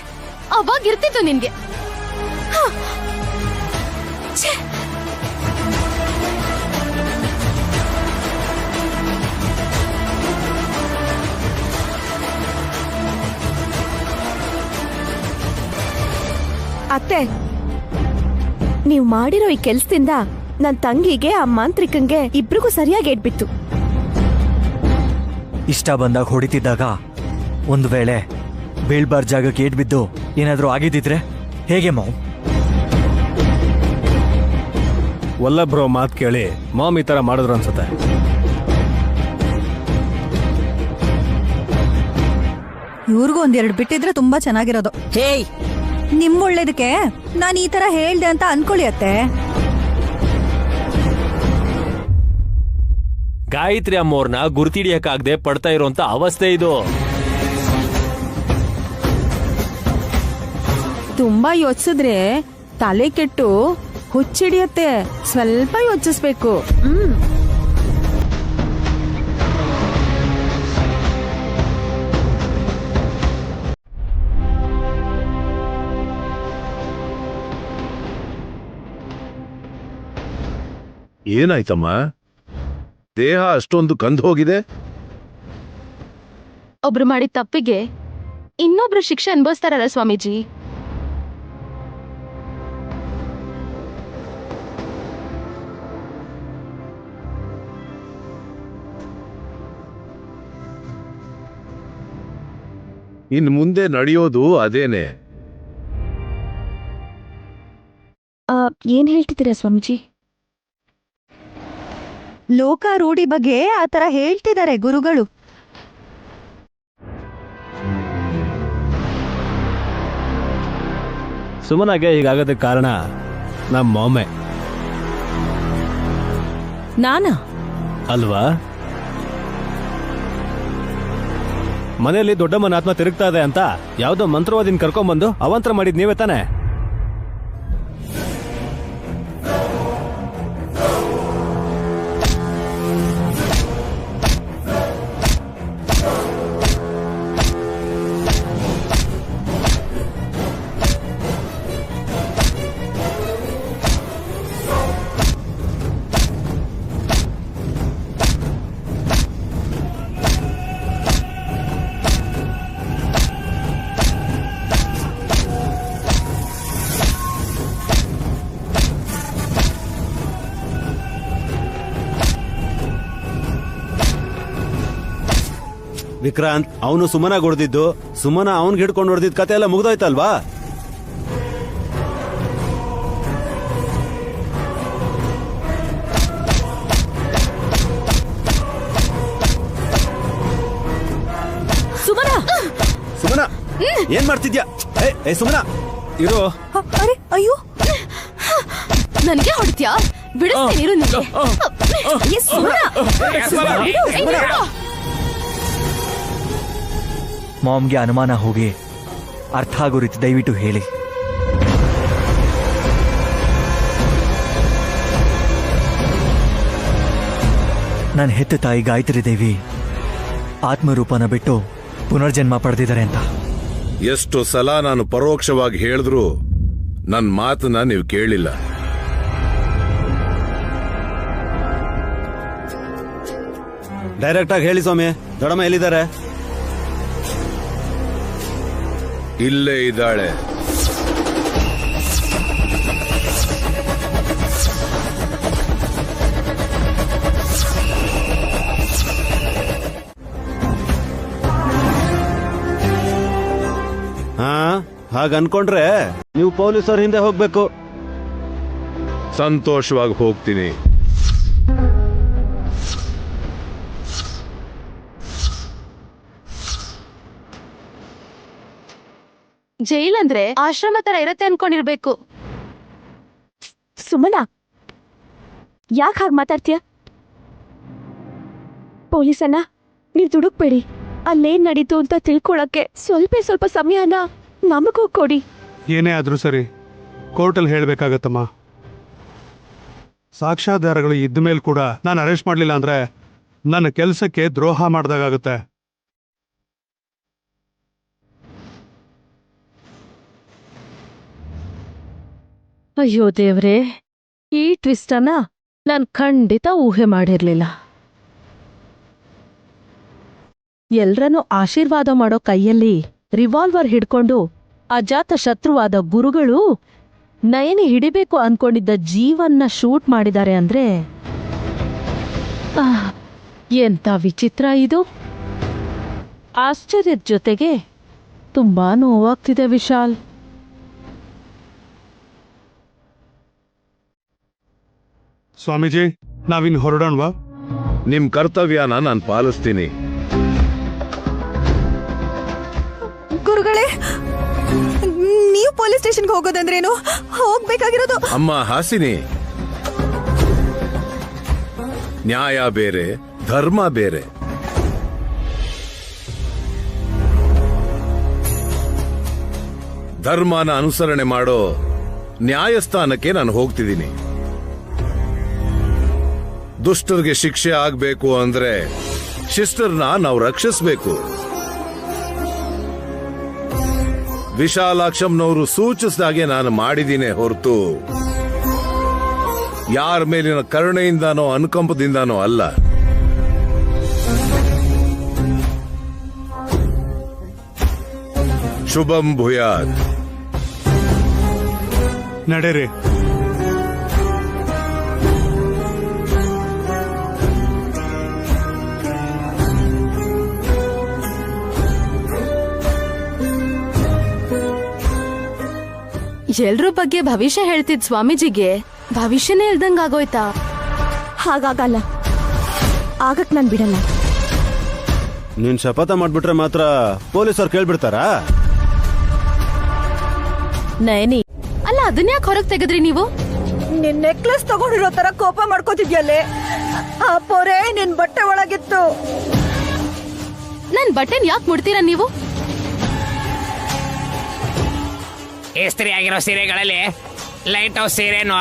ಅವಾಗಿರ್ತಿತ್ತು ನಿನ್ಗೆ. ಅತ್ತೆ, ನೀವ್ ಮಾಡಿರೋ ಈ ಕೆಲ್ಸದಿಂದ ನನ್ ತಂಗಿಗೆ ಆ ಮಾಂತ್ರಿಕಂಗೆ ಇಬ್ರಿಗೂ ಸರಿಯಾಗಿ ಏಟ್ಬಿತ್ತು. ಇಷ್ಟ ಬಂದಾಗ ಹೊಡಿತಿದ್ದಾಗ ಒಂದು ವೇಳೆ ಬೀಳ್ಬಾರ್ ಜಾಗಕ್ಕೆ ಏಟ್ ಬಿದ್ದು ಏನಾದ್ರೂ ಆಗಿದ್ದಿದ್ರೆ ಹೇಗೆ ಮಾವು? ವಲ್ಲಭ್ರೋ ಮಾತು ಕೇಳಿ ಮಾಮ್ ಈ ತರ ಮಾಡಿದ್ರು ಅನ್ಸುತ್ತೆ. ಇವ್ರಿಗೂ ಒಂದೆರಡು ಬಿಟ್ಟಿದ್ರೆ ತುಂಬಾ ಚೆನ್ನಾಗಿರೋದು. ಹೇಯ್ ನಿಮ್ ಒಳ್ಳೇದಕ್ಕೆ ನಾನು ಈ ತರ ಹೇಳ್ದೆ ಅಂತ ಅನ್ಕೊಳ್ಳಿ ಅತ್ತೆ. ಗಾಯತ್ರಿ ಅಮ್ಮವ್ರನ್ನ ಗುರ್ತಿಡಿಯಕ್ಕಾಗದೆ ಪಡ್ತಾ ಇರುವಂತ ಅವಸ್ಥೆ ಇದು. ತುಂಬಾ ಯೋಚಿಸಿದ್ರೆ ತಲೆ ಕೆಟ್ಟು ಹುಚ್ಚಿಡಿಯತ್ತೆ. ಸ್ವಲ್ಪ ಯೋಚಿಸ್ಬೇಕು. ಏನಾಯ್ತಮ್ಮ? ದೇಹ ಅಷ್ಟೊಂದು ಕಂದು ಹೋಗಿದೆ. ಒಬ್ರು ಮಾಡಿದ ತಪ್ಪಿಗೆ ಇನ್ನೊಬ್ರು ಶಿಕ್ಷೆ ಅನುಭವಿಸ್ತಾರಲ್ಲ ಸ್ವಾಮೀಜಿ. ಇನ್ ಮುಂದೆ ನಡೆಯೋದು ಅದೇನೆ. ಏನ್ ಹೇಳ್ತಿದ್ದೀರಾ ಸ್ವಾಮೀಜಿ? ಲೋಕಾರೂಢಿ ಬಗ್ಗೆ ಆ ತರ ಹೇಳ್ತಿದ್ದಾರೆ ಗುರುಗಳು. ಸುಮನಾಗೆ ಹೀಗಾಗೋದಕ್ಕೆ ಕಾರಣ ನಮ್ಮ ಮೊಮ್ಮೆ ನಾನಾ ಅಲ್ವಾ? ಮನೆಯಲ್ಲಿ ದೊಡ್ಡಮ್ಮನ ಆತ್ಮ ತಿರುಗ್ತಾ ಇದೆ ಅಂತ ಯಾವ್ದೋ ಮಂತ್ರವಾದಿನ ಕರ್ಕೊಂಡ್ಬಂದು ಅವಾಂತರ ಮಾಡಿದ್ ನೀವೇ ತಾನೆ? ವಿಕ್ರಾಂತ್ ಅವನು ಸುಮನ ಹೊಡೆದಿದ್ದು, ಸುಮನ ಅವನ್ಗೆ ಹಿಡ್ಕೊಂಡು ಹೊಡೆದಿದ್ ಕತೆ ಎಲ್ಲ ಮುಗ್ದೋಯ್ತಲ್ವಾ? ಏನ್ ಮಾಡ್ತಿದ್ಯಾ? ಏ ಸುಮ್ಮನ ಇರೋ. ಅರೆ ಅಯ್ಯೋ, ನನ್ಗೆ ಹೊಡಿತ್ಯಾ? ಬಿಡಿಸ್ತೀನಿರು ನಿನ್ಗೆ. ಏ, ಸುಮ್ನ. ಮಾಮ್ಗೆ ಅನುಮಾನ ಹೋಗಿ ಅರ್ಥ ಆಗೋ ರೀತಿ ದಯವಿಟ್ಟು ಹೇಳಿ. ನನ್ನ ಹೆತ್ತ ತಾಯಿ ಗಾಯತ್ರಿ ದೇವಿ ಆತ್ಮರೂಪನ ಬಿಟ್ಟು ಪುನರ್ಜನ್ಮ ಪಡೆದಿದ್ದಾರೆ ಅಂತ. ಎಷ್ಟು ಸಲ ನಾನು ಪರೋಕ್ಷವಾಗಿ ಹೇಳಿದ್ರು ನನ್ನ ಮಾತನ್ನ ನೀವು ಕೇಳಿಲ್ಲ. ಡೈರೆಕ್ಟ್ ಆಗಿ ಹೇಳಿ ಸ್ವಾಮಿ, ದೊಡ್ಡಮ್ಮ ಎಲ್ಲಿದ್ದಾರೆ? ಇಲ್ಲೇ ಇದ್ದಾಳೆ. ಹಾ, ಹಾಗ ಅನ್ಕೊಂಡ್ರೆ ನೀವು ಪೊಲೀಸರ ಹಿಂದೆ ಹೋಗ್ಬೇಕು. ಸಂತೋಷವಾಗಿ ಹೋಗ್ತೀನಿ. ಜೈಲ್ ಅಂದ್ರೆ ಆಶ್ರಮ ತರ ಇರತ್ತೆ ಅನ್ಕೊಂಡಿರ್ಬೇಕು. ಸುಮನ, ಯಾಕೆ ಹಾಗೆ ಮಾತಾಡ್ತೀಯ? ಪೊಲೀಸನ್ನ ನೀವು ದುಡುಕ್ಬೇಡಿ. ಅಲ್ಲೇನ್ ನಡೀತು ಅಂತ ತಿಳ್ಕೊಳಕ್ಕೆ ಸ್ವಲ್ಪ ಸಮಯನ ನಮಗೂ ಕೊಡಿ. ಏನೇ ಆದ್ರೂ ಸರಿ, ಕೋರ್ಟಲ್ಲಿ ಹೇಳ್ಬೇಕಾಗತ್ತಮ್ಮ. ಸಾಕ್ಷ್ಯಾಧಾರಗಳು ಇದ್ದ ಮೇಲೆ ಕೂಡ ನಾನು ಅರೆಸ್ಟ್ ಮಾಡಲಿಲ್ಲ ಅಂದ್ರೆ ನನ್ನ ಕೆಲಸಕ್ಕೆ ದ್ರೋಹ ಮಾಡ್ದಾಗುತ್ತೆ. ಅಯ್ಯೋ ದೇವ್ರೇ, ಈ ಟ್ವಿಸ್ಟನ್ನ ನಾನ್ ಖಂಡಿತ ಊಹೆ ಮಾಡಿರ್ಲಿಲ್ಲ. ಎಲ್ರನ್ನೂ ಆಶೀರ್ವಾದ ಮಾಡೋ ಕೈಯಲ್ಲಿ ರಿವಾಲ್ವರ್ ಹಿಡ್ಕೊಂಡು ಅಜಾತ ಶತ್ರುವಾದ ಗುರುಗಳು ನಯನಿ ಹಿಡಿಬೇಕು ಅನ್ಕೊಂಡಿದ್ದ ಜೀವನ್ನ ಶೂಟ್ ಮಾಡಿದ್ದಾರೆ ಅಂದ್ರೆ ಎಂತ ವಿಚಿತ್ರ ಇದು. ಆಶ್ಚರ್ಯದ ಜೊತೆಗೆ ತುಂಬಾ ನೋವಾಗ್ತಿದೆ ವಿಶಾಲ್. ಸ್ವಾಮೀಜಿ, ನಾವಿನ್ ಹೊರಡೋಣವಾ? ನಿಮ್ ಕರ್ತವ್ಯನ ನಾನು ಪಾಲಿಸ್ತೀನಿ. ಗುರುಗಳೇ, ನೀವು ಪೊಲೀಸ್ ಸ್ಟೇಷನ್ಗೆ ಹೋಗೋದಂದ್ರೇನು? ಹೋಗ್ಬೇಕಾಗಿರೋದು. ಅಮ್ಮ ಹಾಸಿನಿ, ನ್ಯಾಯ ಬೇರೆ, ಧರ್ಮ ಬೇರೆ. ಧರ್ಮನ ಅನುಸರಣೆ ಮಾಡೋ ನ್ಯಾಯಸ್ಥಾನಕ್ಕೆ ನಾನು ಹೋಗ್ತಿದ್ದೀನಿ. ದುಷ್ಟರಿಗೆ ಶಿಕ್ಷೆ ಆಗ್ಬೇಕು ಅಂದ್ರೆ ಶಿಷ್ಟರನ್ನ ನಾವು ರಕ್ಷಿಸಬೇಕು. ವಿಶಾಲಾಕ್ಷಂನವರು ಸೂಚಿಸಿದಾಗೆ ನಾನು ಮಾಡಿದ್ದೀನಿ ಹೊರತು ಯಾರ ಮೇಲಿನ ಕರುಣೆಯಿಂದಾನೋ ಅನುಕಂಪದಿಂದಾನೋ ಅಲ್ಲ. ಶುಭಂ ಭೂಯಾತ್. ನಡೆರಿ. ಎಲ್ರ ಬಗ್ಗೆ ಭವಿಷ್ಯ ಹೇಳ್ತಿದ್ ಸ್ವಾಮೀಜಿಗೆ ಭವಿಷ್ಯನೇ ಇಲ್ದಂಗಾಗೋಯ್ತಾ? ಹಾಗಾಗಲ್ಲ, ಆಗಕ್ ನಾನ್ ಬಿಡಲ್ಲ. ನೀನ್ ಶಪಥ ಮಾಡ್ಬಿಟ್ರೆ ಮಾತ್ರ ಪೊಲೀಸರು ಕೇಳ್ಬಿಡ್ತಾರಾ? ನಯನಿ, ಅಲ್ಲ, ಅದನ್ಯಾಕೆ ಹೊರಗ್ ತೆಗೆದ್ರಿ ನೀವು? ನಿನ್ ನೆಕ್ಲೆಸ್ ತಗೊಂಡಿರೋ ತರ ಕೋಪ ಮಾಡ್ಕೋತಿದ್ಯಲ್ಲೇ. ಆ ಪೊರೆ ನಿನ್ ಬಟ್ಟೆ ಒಳಗಿತ್ತು. ನನ್ ಬಟ್ಟೆನ್ ಯಾಕೆ ಮುಡ್ತೀರಾ ನೀವು? ಇಸ್ತ್ರಿ ಆಗಿರೋ ಸೀರೆಗಳಲ್ಲಿ ಲೈಟ್ ಹೌಸ್ ಸೀರೆನು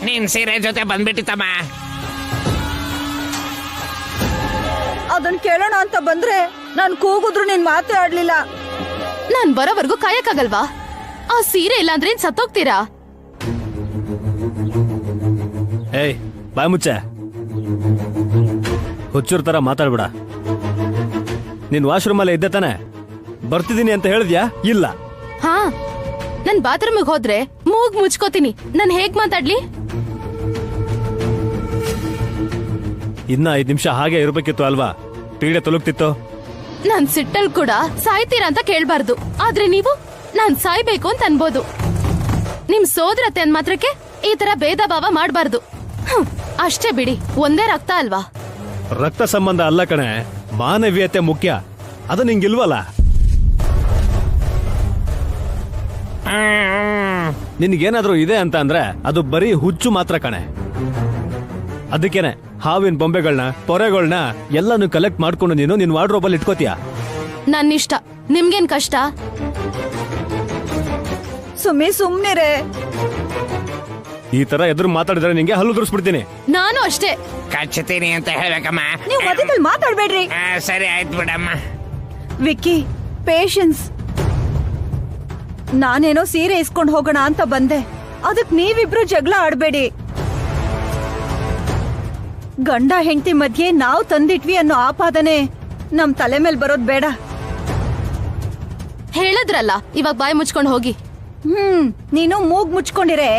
ನಿನ್ ಸೀರೆ ಜೊತೆ ಬಂದ್ಬಿಟ್ಟಿತ್ತಮ್ಮ. ಅದನ್ ಕೇಳೋಣ ಅಂತ ಬಂದ್ರೆ ನಾನ್ ಕೂಗುದ್ರು ನೀನ್ ಮಾತೇ ಆಡ್ಲಿಲ್ಲ. ನಾನ್ ಬರೋವರೆಗೂ ಕಾಯಕ್ಕಾಗಲ್ವಾ? ಆ ಸೀರೆ ಇಲ್ಲ ಅಂದ್ರೆ ಸತ್ತೋಗ್ತೀರಾ? ಏಯ್, ಬಾಯ್ ಮುಚ್ಚೆ. ಹುಚ್ಚೂರ್ ತರ ಮಾತಾಡ್ಬೇಡ. ನೀನ್ ವಾಶ್ರೂಮಲ್ಲೇ ಇದ್ದೆ ತಾನೆ? ಬರ್ತಿದ್ದೀನಿ ಅಂತ ಹೇಳಿದ್ಯಾ? ಇಲ್ಲ. ಹಾ, ನನ್ ಬಾತ್ರೂಮಿಗೆ ಹೋದ್ರೆ ಮೂಗ್ ಮುಚ್ಕೋತೀನಿ. ನಾನ್ ಹೇಗ್ ಮಾತಾಡ್ಲಿ? ಇನ್ನ 5 ನಿಮಿಷ ಹಾಗೆ ಇರ್ಬೇಕಿತ್ತು ಅಲ್ವಾ? ಪೀಡೆ ತೊಲಗ್ತಿತ್ತು. ನಾನ್ ಸಿಟ್ಟಲ್ ಕೂಡ ಸಾಯ್ತೀರಾ ಅಂತ ಕೇಳ್ಬಾರ್ದು. ಆದ್ರೆ ನೀವು ನಾನ್ ಸಾಯ್ಬೇಕು ಅಂತ ಅನ್ಬೋದು. ನಿಮ್ ಸೋದರತೆ ಅಂದ್ ಮಾತ್ರಕ್ಕೆ ಈ ತರ ಭೇದ ಭಾವ ಮಾಡ್ಬಾರ್ದು. ಅಷ್ಟೇ ಬಿಡಿ, ಒಂದೇ ರಕ್ತ ಅಲ್ವಾ? ರಕ್ತ ಸಂಬಂಧ ಅಲ್ಲ ಕಣೆ, ಮಾನವೀಯತೆ ಮುಖ್ಯ. ಅದು ನಿಂಗಿಲ್ವಲ್ಲ? ನಿನ್ಗೇನಾದ್ರೂ ಇದೆ ಅಂತ ಅಂದ್ರೆ ಅದು ಬರೀ ಹುಚ್ಚು ಮಾತ್ರ ಕಣೆ. ಅದಕ್ಕೇನೆ ಹಾವಿನ ಬೊಂಬೆಗಳನ್ನ ಪೊರೆಗಳನ್ನ ಎಲ್ಲಾನು ಕಲೆಕ್ಟ್ ಮಾಡ್ಕೊಂಡು ನೀನು ನಿನ್ ವಾರ್ಡ್ರೋಬಲ್ಲಿ ಇಟ್ಕೋತೀಯ. ನನ್ನಿಷ್ಟ, ನಿಮ್ಗೇನ್ ಕಷ್ಟ? ಸುಮ್ನಿರೇ. ಈ ತರ ಎದುರು ಮಾತಾಡಿದ್ರೆ ನಿಂಗೆ ಹಲ್ಲು ದುರ್ಸ್ಬಿಡ್ತೀನಿ. ನಾನು ಅಷ್ಟೇ. ಕಚ್ಚತೀನಿ ಅಂತ ಹೇಳ್ಬೇಕಮ್ಮ. ನೀವು ಮಧ್ಯದಲ್ಲಿ ಮಾತಾಡ್ಬೇಡ್ರಿ. ಸರಿ ಆಯ್ತು ಬಿಡಮ್ಮ. ವಿಕ್ಕಿ, ಪೇಷನ್ಸ್. ನಾನೇನೋ ಸೀರೆ ಇಸ್ಕೊಂಡು ಹೋಗೋಣ ಅಂತ ಬಂದೆ, ಅದಕ್ ನೀವಿಬ್ರು ಜಗಳ ಆಡ್ಬೇಡಿ. ಗಂಡ ಹೆಂಡತಿ ಮಧ್ಯೆ ನಾವು ತಂದಿಟ್ವಿ ಅನ್ನೋ ಆಪಾದನೆ ನಮ್ ತಲೆ ಮೇಲೆ ಬರೋದ್ ಬೇಡ. ಹೇಳಿದ್ರಲ್ಲ, ಇವಾಗ ಬಾಯಿ ಮುಚ್ಕೊಂಡು ಹೋಗಿ. ನೀನು ಮೂಗ್ ಮುಚ್ಕೊಂಡಿರೇ.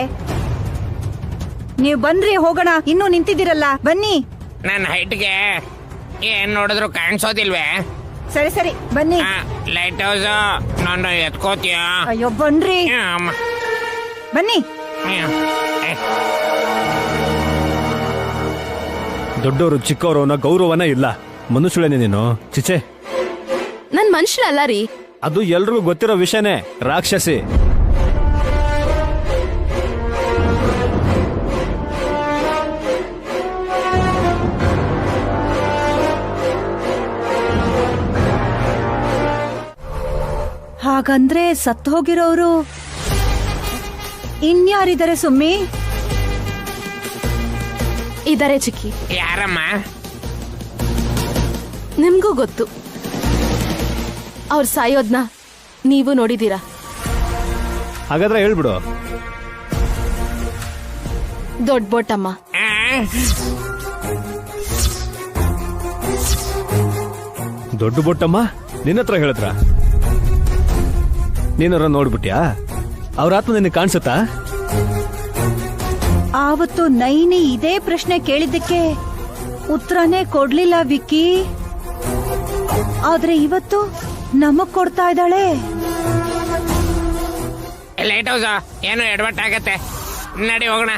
ನೀವ್ ಬಂದ್ರಿ ಹೋಗೋಣ, ಇನ್ನೂ ನಿಂತಿದ್ದೀರಲ್ಲ, ಬನ್ನಿ. ನನ್ನ ಹೈಟ್ಗೆ ಏನ್ ನೋಡಿದ್ರು ಕಾಣಿಸೋದಿಲ್ವೇ? ಸರಿ ಸರಿ ಬನ್ನಿ. ಲೈಟ್ ಹೌಸ್ ನಾನು ಎತ್ಕೋತೀಯ? ಅಯ್ಯೋ ಬನ್ರಿ, ಬನ್ನಿ. ದೊಡ್ಡವರು ಚಿಕ್ಕವರು ಅನ್ನೋ ಗೌರವನ ಇಲ್ಲ. ಮನುಷ್ಯಳೇನೆ ನೀನು? ಚಿಚೆ, ನನ್ ಮನುಷ್ಯರಲ್ಲ ರೀ. ಅದು ಎಲ್ರಿಗೂ ಗೊತ್ತಿರೋ ವಿಷಯನೇ. ರಾಕ್ಷಸಿ. ಹಾಗಂದ್ರೆ ಸತ್ತು ಹೋಗಿರೋರು ಇನ್ಯಾರಿದ್ದಾರೆ ಸುಮ್ಮಿ? ಇದಾರೆ ಚಿಕ್ಕಿ. ಯಾರಮ್ಮ? ನಿಮ್ಗೂ ಗೊತ್ತು. ಅವ್ರು ಸಾಯೋದ್ನ ನೀವು ನೋಡಿದೀರಾ? ಹಾಗಾದ್ರೆ ಹೇಳ್ಬಿಡು. ದೊಡ್ಡ ಬೋಟಮ್ಮ. ದೊಡ್ಡ ಬೊಟ್ಟಮ್ಮ ನಿನ್ನ ಹತ್ರ ಹೇಳಿದ್ರ? ನೀನವ್ರ ನೋಡ್ಬಿಟ್ಯಾ? ಅವ್ರ ಆತ್ಮ ನಿನಗೆ ಕಾಣಿಸುತ್ತಾ? ಆವತ್ತು ನೈನಿ ಇದೇ ಪ್ರಶ್ನೆ ಕೇಳಿದ್ದಕ್ಕೆ ಉತ್ತರನೇ ಕೊಡ್ಲಿಲ್ಲ ವಿಕ್ಕಿ. ಆದ್ರೆ ಇವತ್ತು ನಮಗ್ ಕೊಡ್ತಾ ಇದ್ದಾಳೆ. ಲೈಟ್ ಹೌಸ್ ಏನು ಎಡವಟ್ ಆಗತ್ತೆ. ನಡಿ ಹೋಗೋಣ.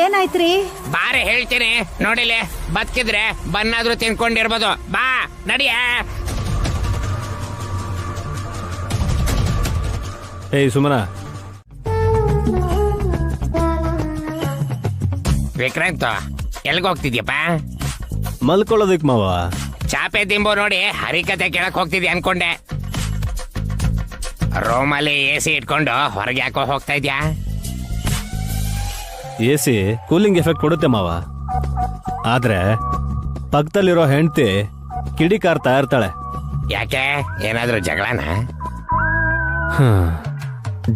ಏನಾಯ್ತ್ರಿ? ಬಾರಿ ಹೇಳ್ತೀನಿ. ನೋಡಿಲಿ, ಬದುಕಿದ್ರೆ ಬನ್ನಾದ್ರೂ ತಿನ್ಕೊಂಡಿರ್ಬೋದು. ಬಾ ನಡಿಯ. ಏಯ್ ಸುಮನ. ವಿಕ್ರಾಂತ್, ಎಲ್ಗ್ ಹೋಗ್ತಿದ್ಯಪ್ಪ? ಮಲ್ಕೊಳ್ಳೋದಕ್ ಮಾವ. ಚಾಪೆ ದಿಂಬು ನೋಡಿ ಹರಿಕತೆ ಕೇಳಕ್ ಹೋಗ್ತಿದ್ಯ ಅನ್ಕೊಂಡೆ. ರೂಮಲ್ಲಿ AC ಇಟ್ಕೊಂಡು ಹೊರಗೆ ಯಾಕೋ ಹೋಗ್ತಾ ಇದ್ಯಾ? AC ಕೂಲಿಂಗ್ ಎಫೆಕ್ಟ್ ಕೊಡುತ್ತೆ ಮಾವ. ಆದ್ರೆ ಪಕ್ಕದಲ್ಲಿರೋ ಹೆಂಡತಿ ಕಿಡಿಕಾರ್ತಾ ಇರ್ತಾಳೆ. ಯಾಕೆ? ಏನಾದ್ರೂ ಜಗಳನ?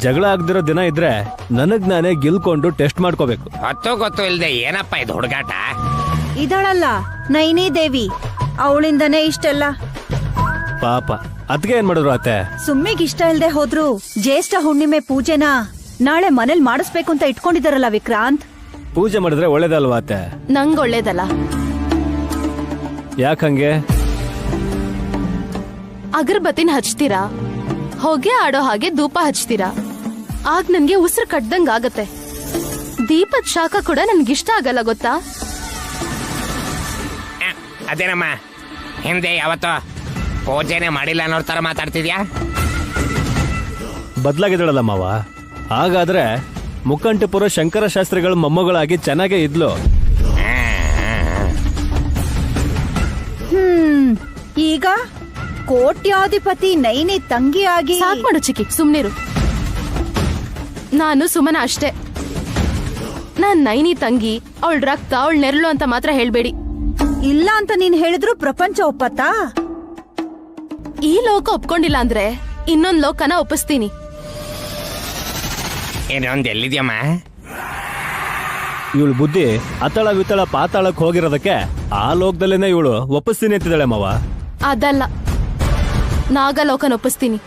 ಜಗಳ ಆಗ್ದಿರೋ ದಿನ ಇದ್ರೆ ನನಗ್ ನಾನೇ ಗಿಲ್ಕೊಂಡು ಟೆಸ್ಟ್ ಮಾಡ್ಕೋಬೇಕು. ಹೊತ್ತು ಗೊತ್ತು ಇಲ್ದೆ ಏನಪ್ಪ ಇದು ಹುಡುಗಾಟ? ಇದಳಲ್ಲ ನೈನಿ ದೇವಿ, ಅವಳಿಂದನೇ ಇಷ್ಟೆಲ್ಲ. ಪಾಪ, ಅದ್ಕೆ ಏನ್ ಮಾಡಿದ್ರು ಅತ್ತೆ? ಸುಮ್ಮಿಗ್ ಇಷ್ಟ ಇಲ್ದೆ ಹೋದ್ರು ಜ್ಯೇಷ್ಠ ಹುಣ್ಣಿಮೆ ಪೂಜೆನ ನಾಳೆ ಮನೇಲಿ ಮಾಡಿಸ್ಬೇಕು ಅಂತ ಇಟ್ಕೊಂಡಿದಾರಲ್ಲ ವಿಕ್ರಾಂತ್. ಪೂಜೆ ಮಾಡಿದ್ರೆ ಒಳ್ಳೇದಲ್ವಾ ಅತ್ತೆ? ನಂಗ್ ಒಳ್ಳೇದಲ್ಲ. ಯಾಕಂಗೆ? ಅಗರಬತ್ತಿನ ಹಚ್ತೀರಾ, ಹೊಗೆ ಆಡೋ ಹಾಗೆ ಧೂಪ ಹಚ್ತೀರಾ, ಆಗ ನನ್ಗೆ ಉಸಿರು ಕಟ್ದಂಗ್ ಆಗತ್ತೆ. ದೀಪದ ಶಾಖ ಕೂಡ ನನ್ಗಿಷ್ಟ ಆಗಲ್ಲ, ಗೊತ್ತಾ? ಅದೇನಮ್ಮ, ಹಿಂದೆ ಯಾವತ್ತೋ ಪೂಜೆನೆ ಮಾಡಿಲ್ಲ ಅನ್ನೋ ತರ ಮಾತಾಡ್ತಿದ್ಯಾ? ಬದ್ಲಾಗಿದ್ದಳಲ್ಲ ಮಾವ. ಹಾಗಾದ್ರೆ ಮುಕ್ಕಂಟಿಪುರ ಶಂಕರ ಶಾಸ್ತ್ರಿಗಳ ಮೊಮ್ಮಗಳಾಗಿ ಚೆನ್ನಾಗೇ ಇದ್ಲು. ಈಗ ಕೋಟ್ಯಾಧಿಪತಿ ನೈನಿ ತಂಗಿಯಾಗಿ. ಸಾಕ್ ಮಾಡು ಚಿಕ್ಕಿ, ಸುಮ್ನಿರು. ನಾನು ಸುಮನ ಅಷ್ಟೇ. ನಾನ್ ನೈನಿ ತಂಗಿ, ಅವಳ ರಕ್ತ, ಅವಳ ನೆರಳು ಅಂತ ಮಾತ್ರ ಹೇಳ್ಬೇಡಿ. ಇಲ್ಲ ಅಂತ ನೀನ್ ಹೇಳಿದ್ರು ಪ್ರಪಂಚ ಒಪ್ಪತ್ತಾ? ಈ ಲೋಕ ಒಪ್ಕೊಂಡಿಲ್ಲ ಅಂದ್ರೆ ಇನ್ನೊಂದ್ ಲೋಕನ ಒಪ್ಪಿಸ್ತೀನಿ. ಇನ್ನೊಂದ್ ಎಲ್ಲಿದ್ಯಮ್ಮ? ಇವಳು ಬುದ್ಧಿ ಅತಳ ವಿತಳ ಪಾತಾಳಕ್ ಹೋಗಿರೋದಕ್ಕೆ ಆ ಲೋಕದಲ್ಲೇನೆ ಇವಳು ಒಪ್ಪಿಸ್ತೀನಿ ಅಂತಿದ್ದಾಳೆ ಮಾವ. ಅದಲ್ಲ, ನಾಗಲೋಕನ ಒಪ್ಪಿಸ್ತೀನಿ.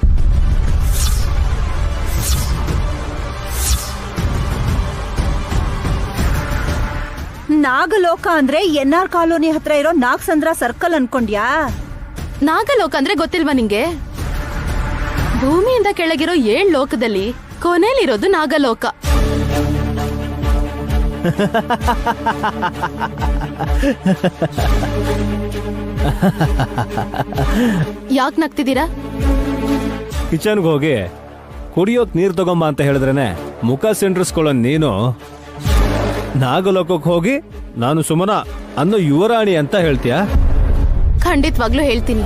ನಾಗಲೋಕ ಅಂದ್ರೆ NR ಕಾಲೋನಿ ಹತ್ರ ಇರೋ ನಾಗಸಂದ್ರ ಸರ್ಕಲ್ ಅನ್ಕೊಂಡ್ಯಾ? ನಾಗಲೋಕ ಅಂದ್ರೆ ಗೊತ್ತಿಲ್ವಾ ನಿಂಗೆ? ಭೂಮಿಯಿಂದ ಕೆಳಗಿರೋ 7 ಲೋಕದಲ್ಲಿ ಕೊನೆಯಲ್ಲಿರೋದು ನಾಗಲೋಕ. ಯಾಕೆ ನಗ್ತಿದ್ದೀರಾ? ಕಿಚನ್ಗೆ ಹೋಗಿ ಕುಡಿಯೋಕ್ ನೀರ್ ತಗೊಂಬ ಅಂತ ಹೇಳಿದ್ರೇನೆ ಮುಖ ಸಿಂಡ್ರಿಸ್ಕೊಳ್ಳೋ ನೀನು ನಾಗಲೋಕಕ್ಕೆ ಹೋಗಿ ನಾನು ಸುಮನ ಅನ್ನೋ ಯುವರಾಣಿ ಅಂತ ಹೇಳ್ತೀಯಾ? ಖಂಡಿತವಾಗ್ಲೂ ಹೇಳ್ತೀನಿ.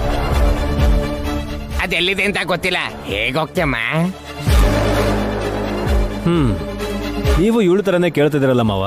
ಅದೆಲ್ಲಿದೆ ಅಂತ ಗೊತ್ತಿಲ್ಲ, ಹೇಗೋಗ್ತಮ್ಮ? ನೀವು ಇವಳ ತರನೇ ಕೇಳ್ತಿದ್ದೀರಲ್ಲ ಮಾವ.